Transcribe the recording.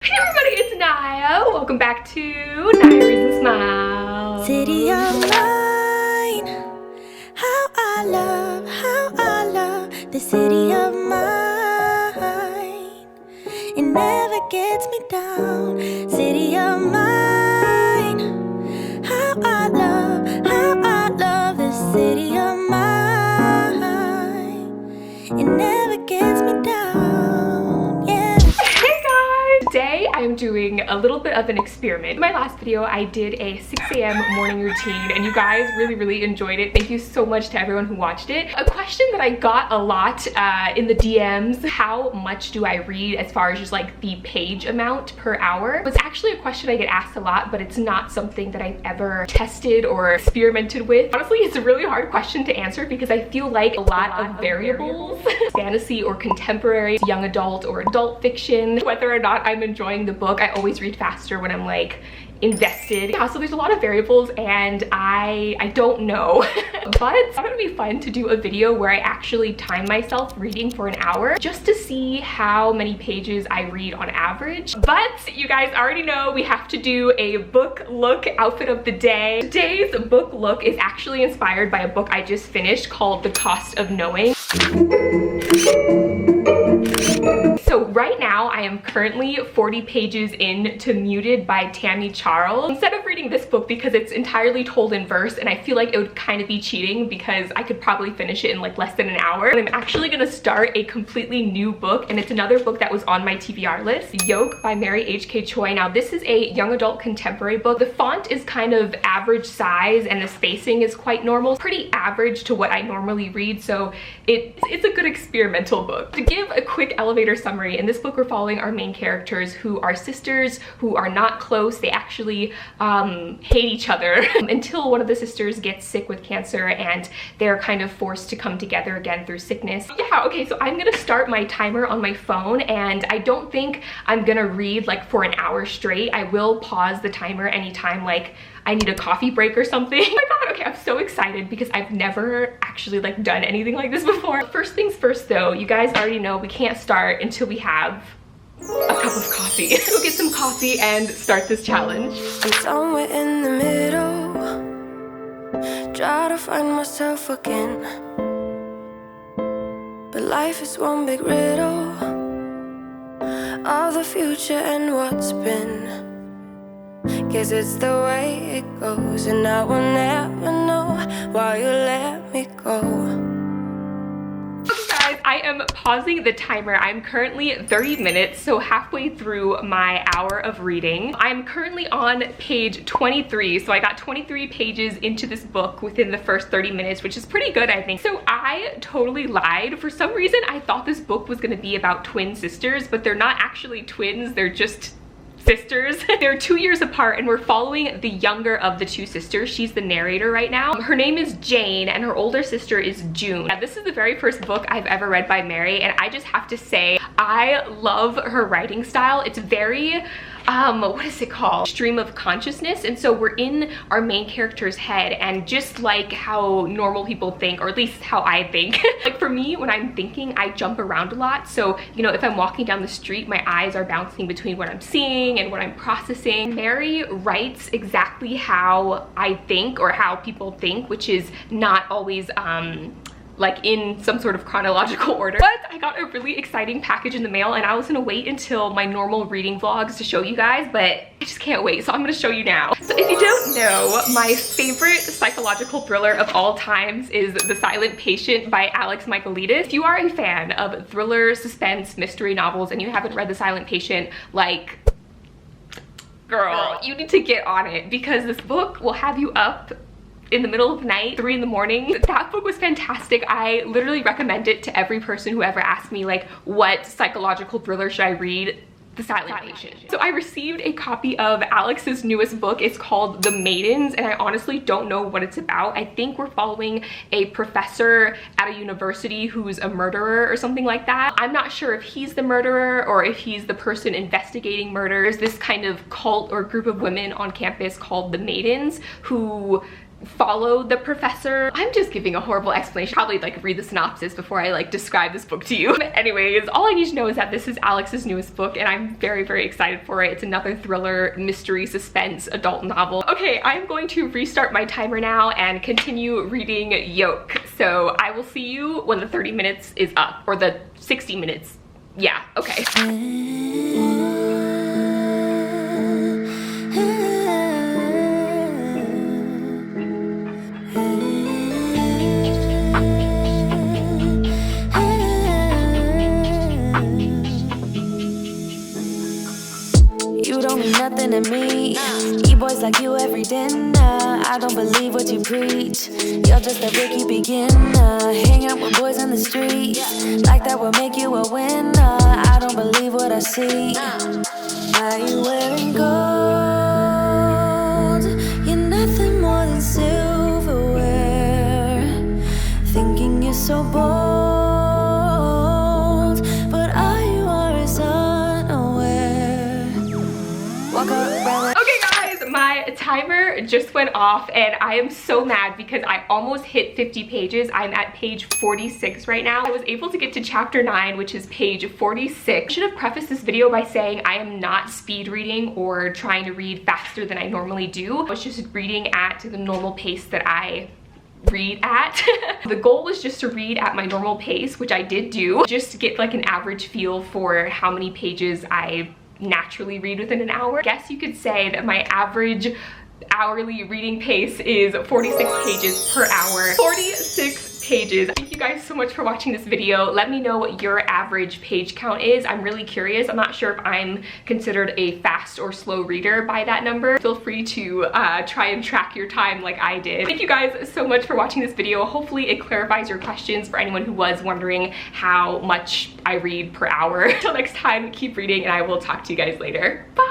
Hey everybody, it's Naya. Welcome back to Naya Reason Smile. City of mine, how I love the city of mine. It never gets me down. City of mine, how I love the city of mine. It never gets me down, yeah. Hey guys! Today I am doing a little bit of an experiment. In my last video I did a 6 a.m. morning routine and you guys really enjoyed it. Thank you so much to everyone who watched it. A question that I got a lot in the DMs, how much do I read as far as just like the page amount per hour? It's actually a question I get asked a lot, but it's not something that I've ever tested or experimented with. Honestly, it's a really hard question to answer because I feel like a lot of variables, fantasy or contemporary, young adult or adult fiction, whether or not I'm enjoying the book, I always read faster when I'm like invested. Yeah, so there's a lot of variables and I don't know. But it's gonna be fun to do a video where I actually time myself reading for an hour just to see how many pages I read on average. But you guys already know we have to do a book look outfit of the day. Today's book look is actually inspired by a book I just finished called The Cost of Knowing. So right now I am currently 40 pages into Muted by Tammy Charles. Instead of reading this book because it's entirely told in verse and I feel like it would kind of be cheating because I could probably finish it in like less than an hour, I'm actually gonna start a completely new book, and it's another book that was on my TBR list, Yoke by Mary H.K. Choi. Now this is a young adult contemporary book. The font is kind of average size and the spacing is quite normal, pretty average to what I normally read, so it's a good experimental book. To give a quick elevator summary, in this book we're following our main characters who are sisters who are not close. They actually hate each other until one of the sisters gets sick with cancer and they're kind of forced to come together again through sickness. Yeah, okay, so I'm gonna start my timer on my phone and I don't think I'm gonna read like for an hour straight. I will pause the timer anytime like I need a coffee break or something. Oh my god, okay, I'm so excited because I've never actually like done anything like this before. First things first though, you guys already know we can't start until we have a cup of coffee. Go get some coffee and start this challenge. I'm somewhere in the middle, try to find myself again, but life is one big riddle of the future and what's been. Guess it's the way it goes, and I will never know why you let me go. Okay guys, I am pausing the timer. I'm currently 30 minutes, so halfway through my hour of reading. I'm currently on page 23, so I got 23 pages into this book within the first 30 minutes, which is pretty good, I think. So I totally lied. For some reason, I thought this book was gonna be about twin sisters, but they're not actually twins, they're just sisters. They're 2 years apart and we're following the younger of the two sisters. She's the narrator right now. Her name is Jane and her older sister is June. Now, this is the very first book I've ever read by Mary and I just have to say I love her writing style. It's very what is it called? Stream of consciousness. And so we're in our main character's head and just like how normal people think, or at least how I think. Like for me, when I'm thinking, I jump around a lot. So, you know, if I'm walking down the street, my eyes are bouncing between what I'm seeing and what I'm processing. Mary writes exactly how I think or how people think, which is not always like in some sort of chronological order. But I got a really exciting package in the mail and I was gonna wait until my normal reading vlogs to show you guys, but I just can't wait, so I'm gonna show you now. So if you don't know, my favorite psychological thriller of all times is The Silent Patient by Alex Michaelides. If you are a fan of thriller, suspense, mystery novels and you haven't read The Silent Patient, like, girl, you need to get on it because this book will have you up in the middle of the night, 3 in the morning. That book was fantastic. I literally recommend it to every person who ever asked me like, what psychological thriller should I read? The Silent Patient. So I received a copy of Alex's newest book. It's called The Maidens and I honestly don't know what it's about. I think we're following a professor at a university who's a murderer or something like that. I'm not sure if he's the murderer or if he's the person investigating murders. This kind of cult or group of women on campus called the Maidens who follow the professor. I'm just giving a horrible explanation. Probably like read the synopsis before I like describe this book to you. Anyways, all I need to know is that this is Alex's newest book and I'm very, very excited for it. It's another thriller, mystery, suspense, adult novel. Okay, I'm going to restart my timer now and continue reading Yoke. So I will see you when the 30 minutes is up, or the 60 minutes. Yeah, okay. You don't mean nothing to me. E-boys like you every dinner. I don't believe what you preach. You're just a rookie beginner. Hang out with boys on the street. Like that will make you a winner. I don't believe what I see. Why you wearing gold? You're nothing more than silverware. Thinking you're so bold, but all you are is unaware. Walk around. Okay guys, my timer just went off and I am so mad because I almost hit 50 pages. I'm at page 46 right now. I was able to get to chapter 9, which is page 46. I should have prefaced this video by saying I am not speed reading or trying to read faster than I normally do. I was just reading at the normal pace that I read at. The goal was just to read at my normal pace, which I did do, just to get like an average feel for how many pages I naturally read within an hour. I guess you could say that my average hourly reading pace is 46 pages per hour. 46 pages. Thank you guys so much for watching this video. Let me know what your average page count is. I'm really curious. I'm not sure if I'm considered a fast or slow reader by that number. Feel free to try and track your time like I did. Thank you guys so much for watching this video. Hopefully it clarifies your questions for anyone who was wondering how much I read per hour. Until next time, keep reading and I will talk to you guys later. Bye!